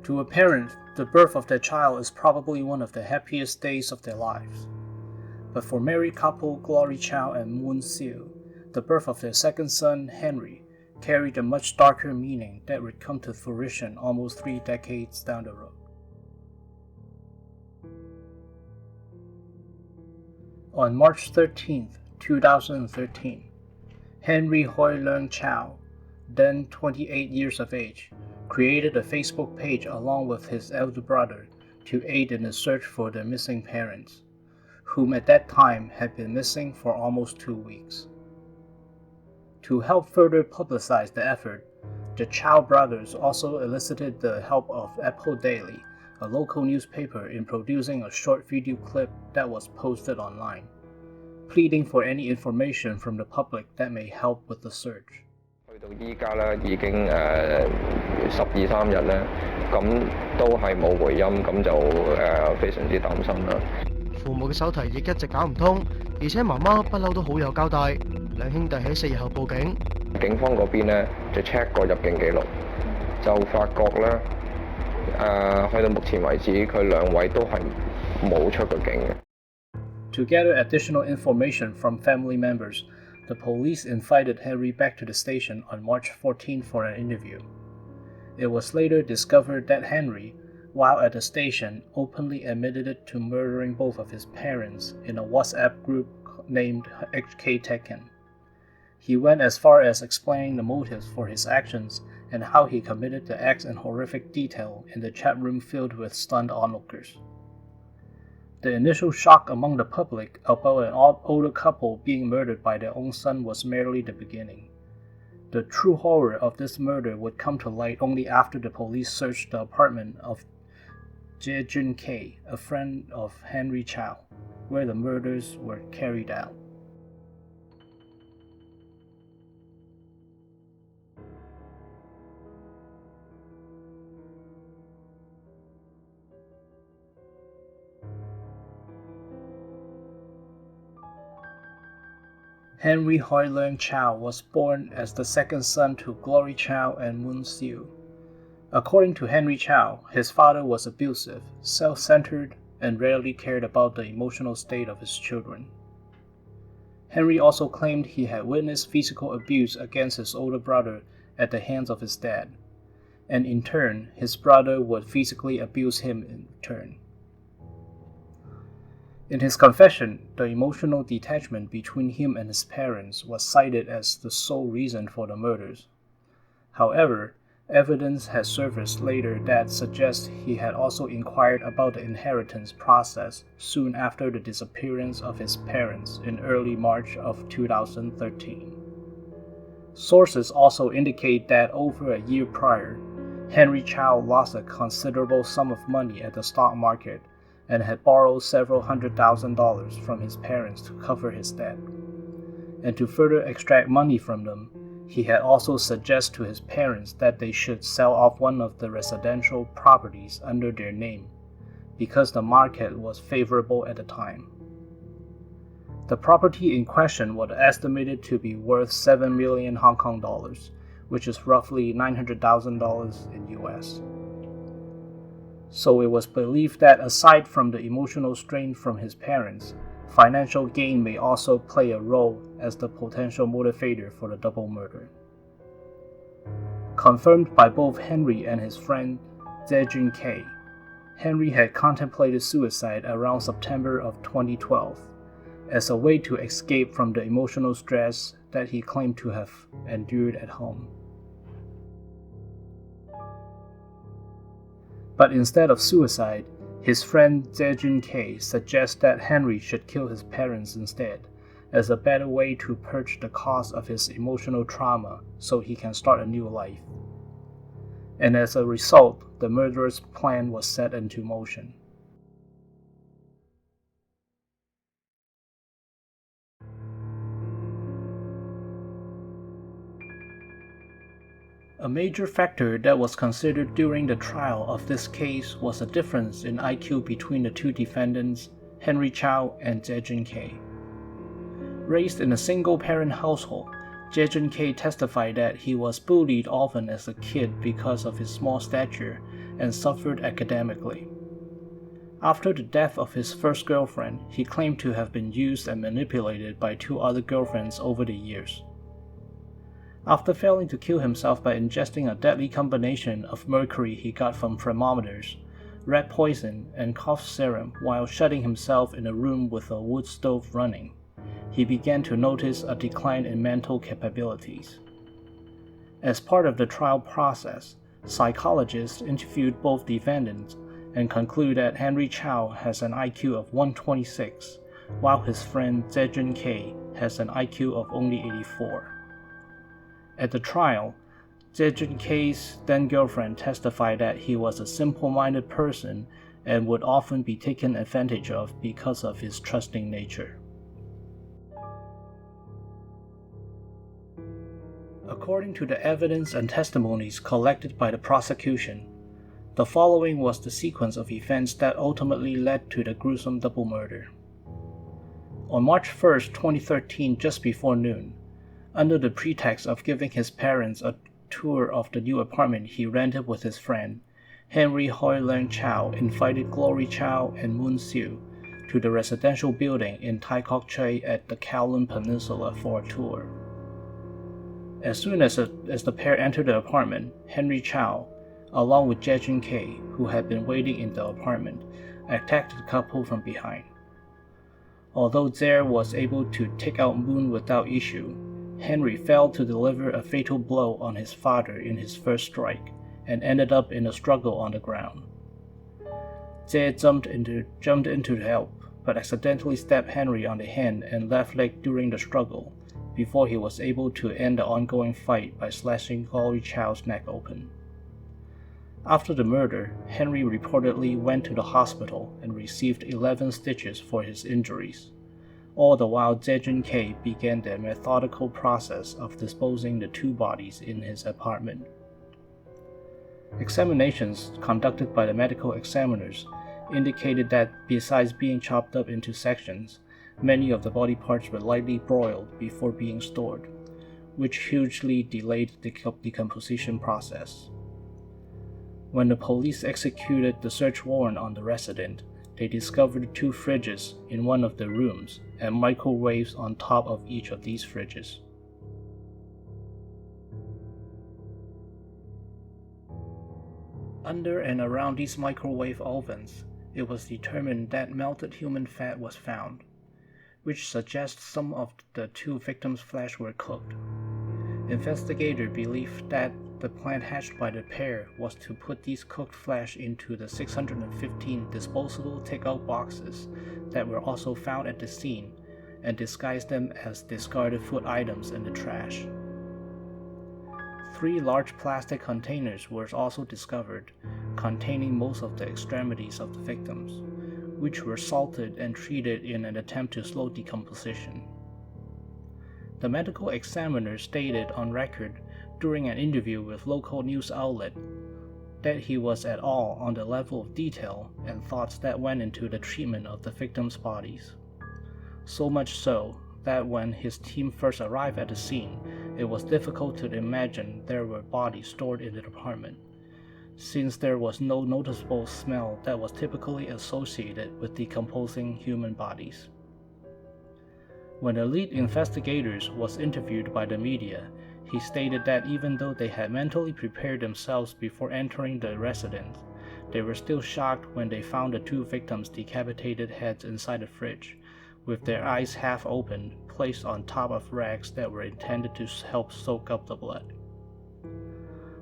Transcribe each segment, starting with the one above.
To a parent, the birth of their child is probably one of the happiest days of their lives. But for married couple Glory Chau and Moon Siu, the birth of their second son, Henry, carried a much darker meaning that would come to fruition almost 3 decades down the road. On March 13, 2013, Henry Hoi Leung Chau, then 28 years of age, created a Facebook page along with his elder brother to aid in the search for their missing parents, whom at that time had been missing for almost 2 weeks. To help further publicize the effort, the Chau brothers also elicited the help of Apple Daily, a local newspaper, in producing a short video clip that was posted online, pleading for any information from the public that may help with the search. 去到依家咧，已經12、13日咧，咁都係冇回音，咁就非常之擔心啦。父母嘅手提亦一直搞唔通，而且媽媽不嬲都好有交代。兩兄弟喺4日後報警，警方嗰邊咧就 check 過入境記錄，就發覺咧去到目前為止，佢兩位都係冇出過境嘅。To gather additional information from family members, the police invited Henry back to the station on March 14 for an interview. It was later discovered that Henry, while at the station, openly admitted to murdering both of his parents in a WhatsApp group named HK Tekken. He went as far as explaining the motives for his actions and how he committed the acts in horrific detail in the chat room filled with stunned onlookers. The initial shock among the public about an older couple being murdered by their own son was merely the beginning. The true horror of this murder would come to light only after the police searched the apartment of Jae-jun K, a friend of Henry Chau, where the murders were carried out. Henry Hoi Leung Chau was born as the second son to Glory Chau and Moon Siu. According to Henry Chau, his father was abusive, self-centered, and rarely cared about the emotional state of his children. Henry also claimed he had witnessed physical abuse against his older brother at the hands of his dad, and in turn, his brother would physically abuse him in return. In his confession, the emotional detachment between him and his parents was cited as the sole reason for the murders. However, evidence has surfaced later that suggests he had also inquired about the inheritance process soon after the disappearance of his parents in early March of 2013. Sources also indicate that over a year prior, Henry Chau lost a considerable sum of money at the stock market and had borrowed several $100,000 from his parents to cover his debt. And to further extract money from them, he had also suggested to his parents that they should sell off one of the residential properties under their name, because the market was favorable at the time. The property in question was estimated to be worth 7 million Hong Kong dollars, which is roughly $900,000 in US. So it was believed that aside from the emotional strain from his parents, financial gain may also play a role as the potential motivator for the double murder. Confirmed by both Henry and his friend Jae-jun K, Henry had contemplated suicide around September of 2012 as a way to escape from the emotional stress that he claimed to have endured at home. But instead of suicide, his friend Jae-jun K suggests that Henry should kill his parents instead, as a better way to purge the cause of his emotional trauma so he can start a new life. And as a result, the murderer's plan was set into motion. A major factor that was considered during the trial of this case was a difference in IQ between the two defendants, Henry Chau and Jae-jun K. Raised in a single-parent household, Jae-jun K testified that he was bullied often as a kid because of his small stature and suffered academically. After the death of his first girlfriend, he claimed to have been used and manipulated by 2 other girlfriends over the years. After failing to kill himself by ingesting a deadly combination of mercury he got from thermometers, rat poison, and cough serum while shutting himself in a room with a wood stove running, he began to notice a decline in mental capabilities. As part of the trial process, psychologists interviewed both defendants and concluded that Henry Chau has an IQ of 126, while his friend Zejun K has an IQ of only 84. At the trial, Zejun K's then-girlfriend testified that he was a simple-minded person and would often be taken advantage of because of his trusting nature. According to the evidence and testimonies collected by the prosecution, the following was the sequence of events that ultimately led to the gruesome double murder. On March 1, 2013, just before noon, under the pretext of giving his parents a tour of the new apartment he rented with his friend, Henry Hoi Leung Chau invited Glory Chau and Moon Siu to the residential building in Tai Kok Tsui at the Kowloon Peninsula for a tour. As soon as the pair entered the apartment, Henry Chau, along with Zejun K, who had been waiting in the apartment, attacked the couple from behind. Although Zare was able to take out Moon without issue, Henry failed to deliver a fatal blow on his father in his first strike and ended up in a struggle on the ground. Zare jumped into to help, but accidentally stabbed Henry on the hand and left leg during the struggle, before he was able to end the ongoing fight by slashing Glory Chau's neck open. After the murder, Henry reportedly went to the hospital and received 11 stitches for his injuries, all the while Zejun K began the methodical process of disposing the 2 bodies in his apartment. Examinations conducted by the medical examiners indicated that besides being chopped up into sections, many of the body parts were lightly broiled before being stored, which hugely delayed the decomposition process. When the police executed the search warrant on the resident, they discovered 2 fridges in one of the rooms and microwaves on top of each of these fridges. Under and around these microwave ovens, it was determined that melted human fat was found, which suggests some of the 2 victims' flesh were cooked. Investigators believed that the plan hatched by the pair was to put these cooked flesh into the 615 disposable takeout boxes that were also found at the scene and disguise them as discarded food items in the trash. 3 large plastic containers were also discovered, containing most of the extremities of the victims, which were salted and treated in an attempt to slow decomposition. The medical examiner stated on record during an interview with local news outlet that he was at all on the level of detail and thoughts that went into the treatment of the victims' bodies. So much so that when his team first arrived at the scene, it was difficult to imagine there were bodies stored in the apartment, since there was no noticeable smell that was typically associated with decomposing human bodies. When the lead investigator was interviewed by the media, he stated that even though they had mentally prepared themselves before entering the residence, they were still shocked when they found the 2 victims' decapitated heads inside the fridge, with their eyes half open, placed on top of rags that were intended to help soak up the blood.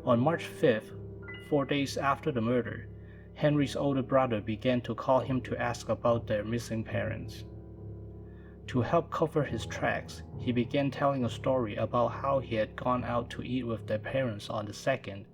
On March 5th, 4 days after the murder, Henry's older brother began to call him to ask about their missing parents. To help cover his tracks, he began telling a story about how he had gone out to eat with their parents on the 2nd,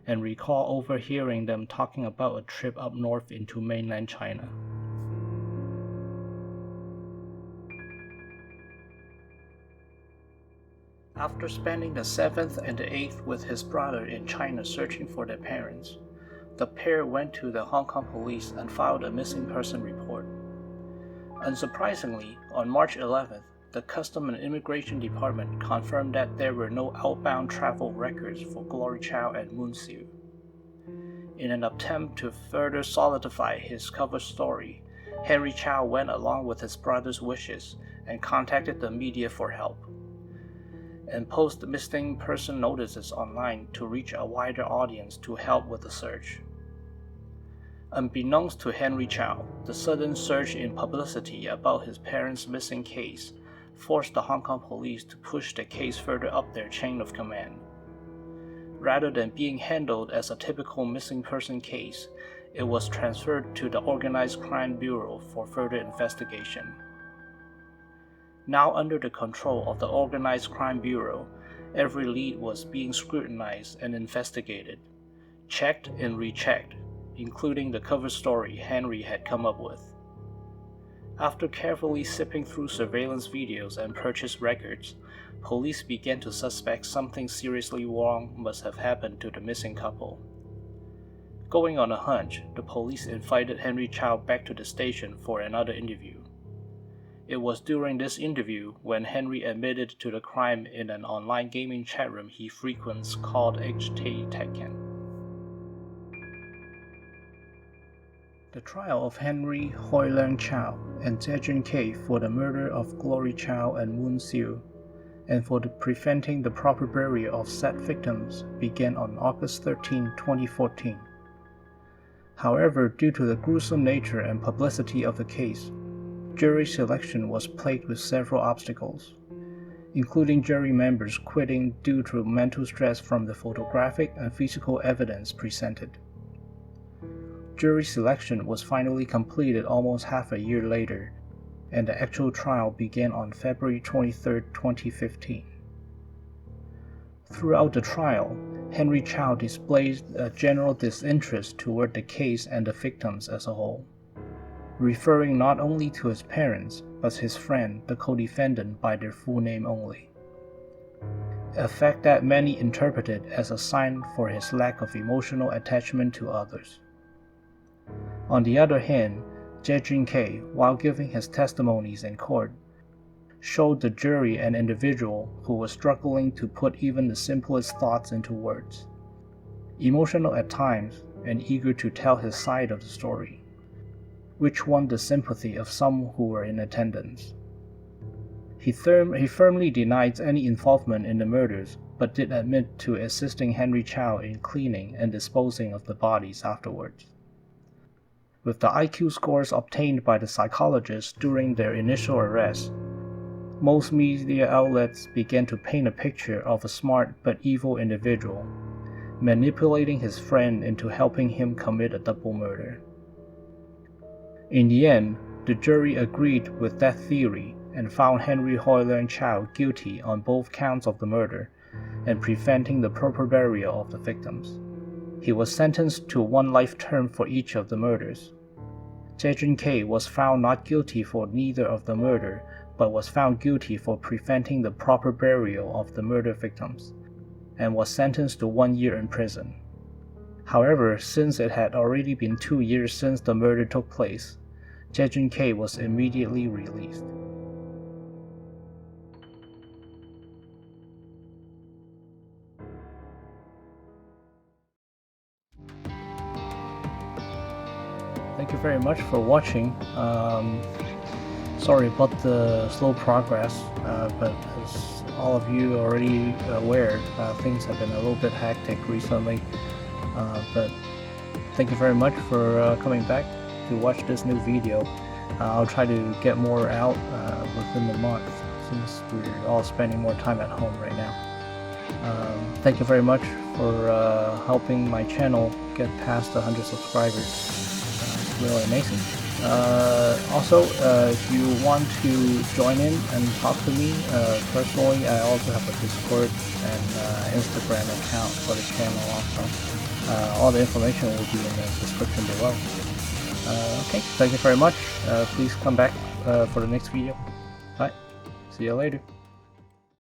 and recalled overhearing them talking about a trip up north into mainland China. After spending the 7th and the 8th with his brother in China searching for their parents, the pair went to the Hong Kong police and filed a missing person report. Unsurprisingly, on March 11th, the Custom and Immigration Department confirmed that there were no outbound travel records for Glory Chau and Moon Siu. In an attempt to further solidify his cover story, Henry Chau went along with his brother's wishes and contacted the media for help, and posted missing person notices online to reach a wider audience to help with the search. Unbeknownst to Henry Chau, the sudden surge in publicity about his parents' missing case forced the Hong Kong police to push the case further up their chain of command. Rather than being handled as a typical missing person case, it was transferred to the Organized Crime Bureau for further investigation. Now under the control of the Organized Crime Bureau, every lead was being scrutinized and investigated, checked and rechecked, including the cover story Henry had come up with. After carefully sifting through surveillance videos and purchase records, police began to suspect something seriously wrong must have happened to the missing couple. Going on a hunch, the police invited Henry Chau back to the station for another interview. It was during this interview when Henry admitted to the crime in an online gaming chat room he frequents called HT Tekken. The trial of Henry Hoi Leung Chau and Zejun K for the murder of Glory Chau and Moon Siu, and for preventing the proper burial of said victims, began on August 13, 2014. However, due to the gruesome nature and publicity of the case, jury selection was plagued with several obstacles, including jury members quitting due to mental stress from the photographic and physical evidence presented. Jury selection was finally completed almost half a year later, and the actual trial began on February 23, 2015. Throughout the trial, Henry Chau displayed a general disinterest toward the case and the victims as a whole, referring not only to his parents, but his friend, the co-defendant, by their full name only, a fact that many interpreted as a sign for his lack of emotional attachment to others. On the other hand, Zejun K, while giving his testimonies in court, showed the jury an individual who was struggling to put even the simplest thoughts into words, emotional at times and eager to tell his side of the story, which won the sympathy of some who were in attendance. He firmly denied any involvement in the murders, but did admit to assisting Henry Chau in cleaning and disposing of the bodies afterwards. With the IQ scores obtained by the psychologists during their initial arrest, most media outlets began to paint a picture of a smart but evil individual, manipulating his friend into helping him commit a double murder. In the end, the jury agreed with that theory and found Henry Hoi Leung Chau guilty on both counts of the murder and preventing the proper burial of the victims. He was sentenced to 1 life term for each of the murders. Zejun K was found not guilty for neither of the murder, but was found guilty for preventing the proper burial of the murder victims, and was sentenced to 1 year in prison. However, since it had already been 2 years since the murder took place, Zejun K was immediately released. Thank you very much for watching. Sorry about the slow progress, but as all of you are already aware, things have been a little bit hectic recently. But thank you very much for coming back to watch this new video. I'll try to get more out within the month, since we're all spending more time at home right now. Thank you very much for helping my channel get past 100 subscribers. Really amazing. Also, if you want to join in and talk to me personally, I also have a Discord and Instagram account for the channel also. All the information will be in the description below. Okay, thank you very much. Please come back for the next video. Bye. See you later.